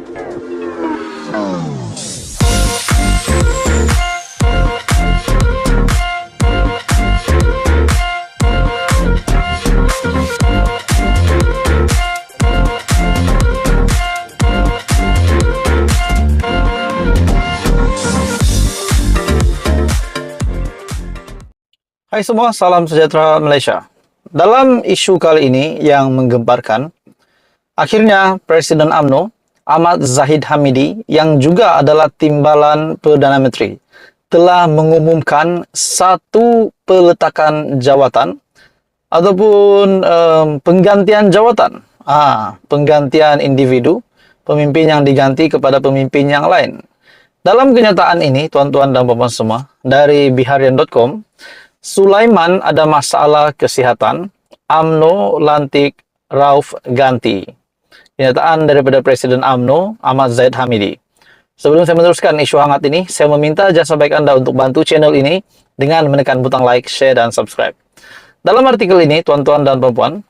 Hai semua, salam sejahtera Malaysia. Dalam isu kali ini yang menggemparkan, akhirnya Presiden UMNO, Ahmad Zahid Hamidi, yang juga adalah timbalan Perdana Menteri, telah mengumumkan satu peletakan jawatan ataupun penggantian jawatan. Penggantian individu, pemimpin yang diganti kepada pemimpin yang lain. Dalam kenyataan ini, tuan-tuan dan puan-puan semua, dari biharian.com, Sulaiman ada masalah kesihatan, UMNO lantik Rauf ganti. Kenyataan daripada Presiden UMNO, Ahmad Zahid Hamidi. Sebelum saya meneruskan isu hangat ini, saya meminta jasa baik Anda untuk bantu channel ini dengan menekan butang like, share, dan subscribe. Dalam artikel ini, tuan-tuan dan puan-puan,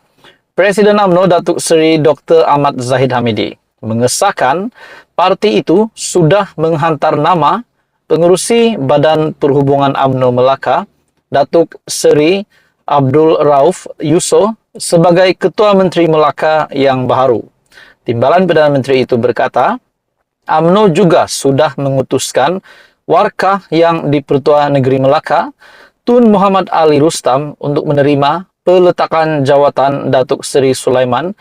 Presiden UMNO Datuk Seri Dr. Ahmad Zahid Hamidi mengesahkan parti itu sudah menghantar nama pengerusi Badan Perhubungan UMNO Melaka, Datuk Seri Abdul Rauf Yusof sebagai Ketua Menteri Melaka yang baru. Timbalan Perdana Menteri itu berkata, UMNO juga sudah mengutuskan warkah yang di Pertua Negeri Melaka, Tun Muhammad Ali Rustam, untuk menerima peletakan jawatan Datuk Seri Sulaiman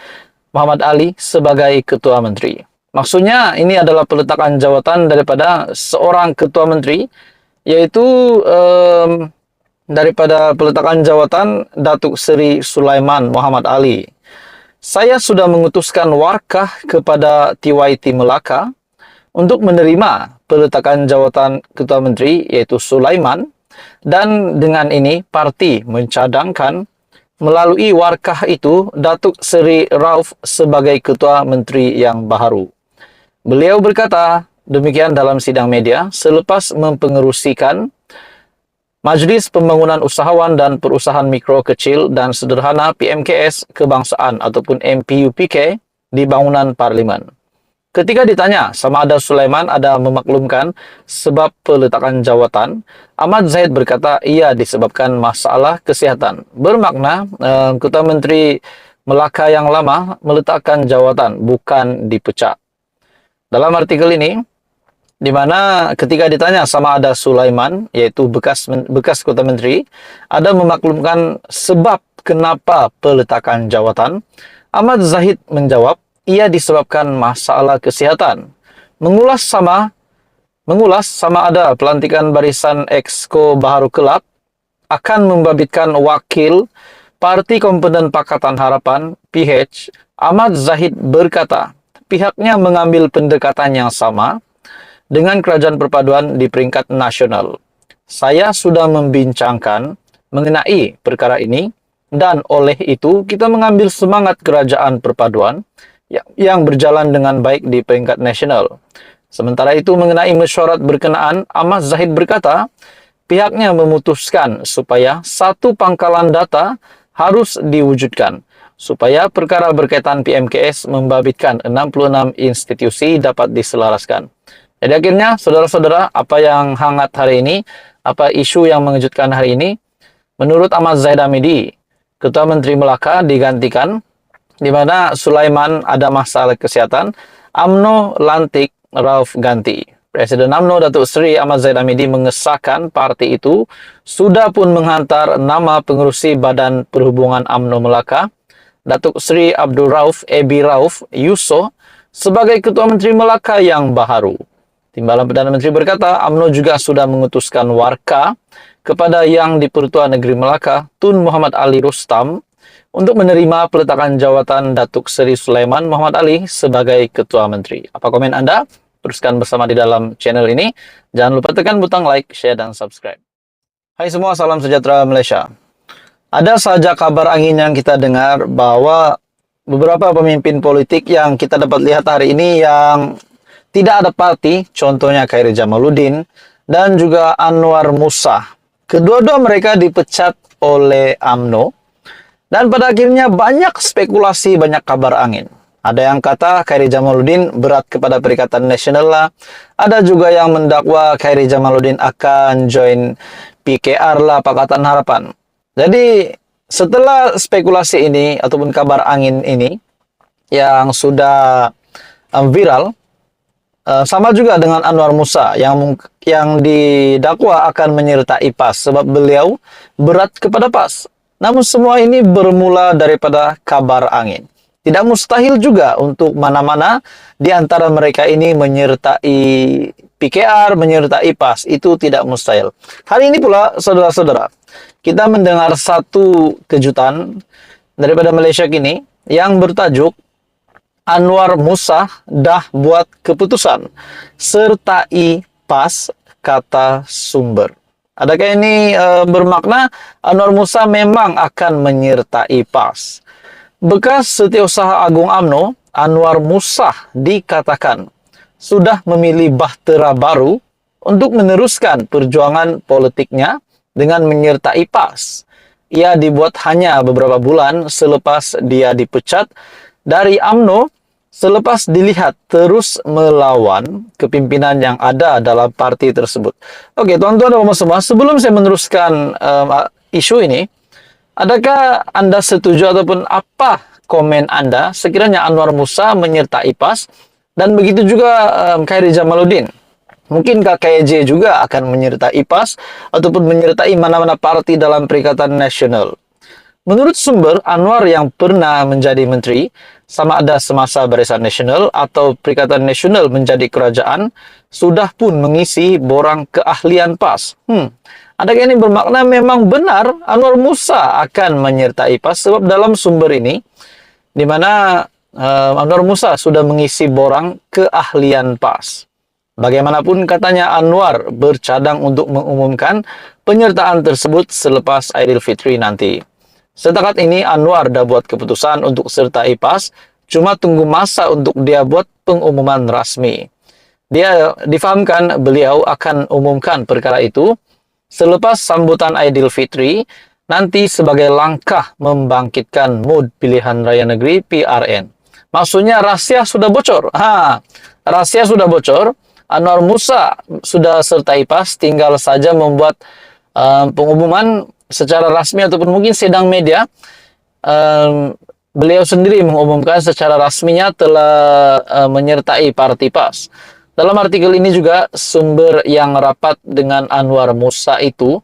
Muhammad Ali sebagai Ketua Menteri. Maksudnya ini adalah peletakan jawatan daripada seorang Ketua Menteri, yaitu daripada peletakan jawatan Datuk Seri Sulaiman Muhammad Ali. Saya sudah mengutuskan warkah kepada TYT Melaka untuk menerima peletakan jawatan Ketua Menteri, yaitu Sulaiman, dan dengan ini parti mencadangkan melalui warkah itu Datuk Seri Rauf sebagai Ketua Menteri yang baru. Beliau berkata demikian dalam sidang media selepas mempengerusikan Majlis Pembangunan Usahawan dan Perusahaan Mikro Kecil dan Sederhana PMKS Kebangsaan ataupun MPUPK di bangunan Parlimen. Ketika ditanya sama ada Sulaiman ada memaklumkan sebab peletakan jawatan, Ahmad Zahid berkata ia disebabkan masalah kesihatan. Bermakna Ketua Menteri Melaka yang lama meletakkan jawatan, bukan dipecat. Dalam artikel ini, di mana ketika ditanya sama ada Sulaiman, yaitu bekas Ketua Menteri, ada memaklumkan sebab kenapa peletakan jawatan, Ahmad Zahid menjawab, ia disebabkan masalah kesihatan. Mengulas sama ada pelantikan barisan Exco Baharu Kelab akan membabitkan wakil Parti Komponen Pakatan Harapan PH, Ahmad Zahid berkata, pihaknya mengambil pendekatan yang sama dengan Kerajaan Perpaduan di peringkat nasional. Saya sudah membincangkan mengenai perkara ini dan oleh itu kita mengambil semangat Kerajaan Perpaduan yang berjalan dengan baik di peringkat nasional. Sementara itu mengenai mesyuarat berkenaan, Ahmad Zahid berkata, pihaknya memutuskan supaya satu pangkalan data harus diwujudkan supaya perkara berkaitan PMKS membabitkan 66 institusi dapat diselaraskan. Jadi akhirnya, saudara-saudara, apa yang hangat hari ini, apa isu yang mengejutkan hari ini, menurut Ahmad Zahid Hamidi, Ketua Menteri Melaka digantikan, di mana Sulaiman ada masalah kesihatan, UMNO lantik Rauf ganti. Presiden UMNO Datuk Seri Ahmad Zahid Hamidi mengesahkan parti itu sudah pun menghantar nama pengerusi Badan Perhubungan UMNO Melaka, Datuk Seri Abdul Rauf Rauf Yusof sebagai Ketua Menteri Melaka yang baru. Timbalan Perdana Menteri berkata, UMNO juga sudah mengutuskan warka kepada yang di Pertua Negeri Melaka, Tun Muhammad Ali Rustam, untuk menerima peletakan jawatan Datuk Seri Sulaiman Muhammad Ali sebagai Ketua Menteri. Apa komen Anda? Teruskan bersama di dalam channel ini. Jangan lupa tekan butang like, share, dan subscribe. Hai semua, salam sejahtera Malaysia. Ada saja kabar angin yang kita dengar bahwa beberapa pemimpin politik yang kita dapat lihat hari ini yang tidak ada parti, contohnya Khairi Jamaluddin dan juga Anwar Musa. Kedua-dua mereka dipecat oleh UMNO dan pada akhirnya banyak spekulasi, banyak kabar angin. Ada yang kata Khairi Jamaluddin berat kepada Perikatan Nasional lah. Ada juga yang mendakwa Khairi Jamaluddin akan join PKR lah, Pakatan Harapan. Jadi setelah spekulasi ini ataupun kabar angin ini yang sudah viral, sama juga dengan Anwar Musa yang didakwa akan menyertai PAS sebab beliau berat kepada PAS. Namun semua ini bermula daripada kabar angin. Tidak mustahil juga untuk mana-mana di antara mereka ini menyertai PKR, menyertai PAS. Itu tidak mustahil. Hari ini pula, saudara-saudara, kita mendengar satu kejutan daripada Malaysia kini yang bertajuk Anwar Musa dah buat keputusan sertai PAS, kata sumber. Adakah ini bermakna Anwar Musa memang akan menyertai PAS? Bekas Setiausaha Agung UMNO, Anwar Musa dikatakan sudah memilih bahtera baru untuk meneruskan perjuangan politiknya dengan menyertai PAS. Ia dibuat hanya beberapa bulan selepas dia dipecat dari UMNO selepas dilihat terus melawan kepimpinan yang ada dalam parti tersebut. Oke, tuan-tuan dan puan semua, sebelum saya meneruskan isu ini, adakah Anda setuju ataupun apa komen Anda sekiranya Anwar Musa menyertai PAS dan begitu juga Khairi Jamaluddin? Mungkinkah KJ juga akan menyertai PAS ataupun menyertai mana-mana parti dalam Perikatan Nasional? Menurut sumber, Anwar yang pernah menjadi menteri, sama ada semasa Barisan Nasional atau Perikatan Nasional menjadi kerajaan, sudah pun mengisi borang keahlian PAS. Adakah ini bermakna memang benar Anwar Musa akan menyertai PAS? Sebab dalam sumber ini, di mana Anwar Musa sudah mengisi borang keahlian PAS. Bagaimanapun katanya Anwar bercadang untuk mengumumkan penyertaan tersebut selepas Aidilfitri nanti. Setakat ini Anwar dah buat keputusan untuk sertai PAS, cuma tunggu masa untuk dia buat pengumuman rasmi. Dia difahamkan beliau akan umumkan perkara itu selepas sambutan Aidilfitri nanti sebagai langkah membangkitkan mood pilihan raya negeri PRN. Maksudnya rahasia sudah bocor. Rahasia sudah bocor. Anwar Musa sudah sertai PAS, tinggal saja membuat pengumuman secara rasmi ataupun mungkin sidang media. Beliau sendiri mengumumkan secara rasminya telah menyertai parti PAS. Dalam artikel ini juga sumber yang rapat dengan Anwar Musa itu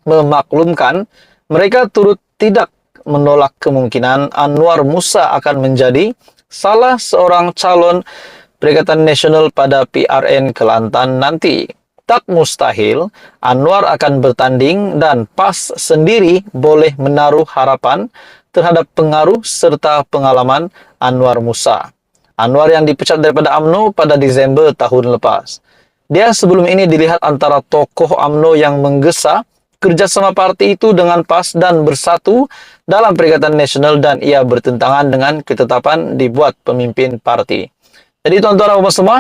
memaklumkan mereka turut tidak menolak kemungkinan Anwar Musa akan menjadi salah seorang calon Perikatan Nasional pada PRN Kelantan nanti. Tak mustahil Anwar akan bertanding dan PAS sendiri boleh menaruh harapan terhadap pengaruh serta pengalaman Anwar Musa. Anwar yang dipecat daripada UMNO pada Desember tahun lepas. Dia sebelum ini dilihat antara tokoh UMNO yang menggesa kerjasama parti itu dengan PAS dan bersatu dalam Perikatan Nasional dan ia bertentangan dengan ketetapan dibuat pemimpin parti. Jadi tuan-tuan dan puan semua,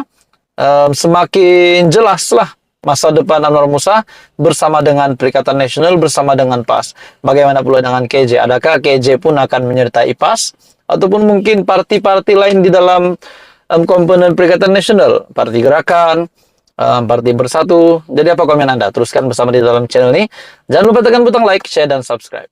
semakin jelaslah masa depan Anwar Musa bersama dengan Perikatan Nasional, bersama dengan PAS. Bagaimana pula dengan KJ? Adakah KJ pun akan menyertai PAS? Ataupun mungkin parti-parti lain di dalam komponen Perikatan Nasional? Parti Gerakan, Parti Bersatu. Jadi apa komen Anda? Teruskan bersama di dalam channel ini. Jangan lupa tekan butang like, share, dan subscribe.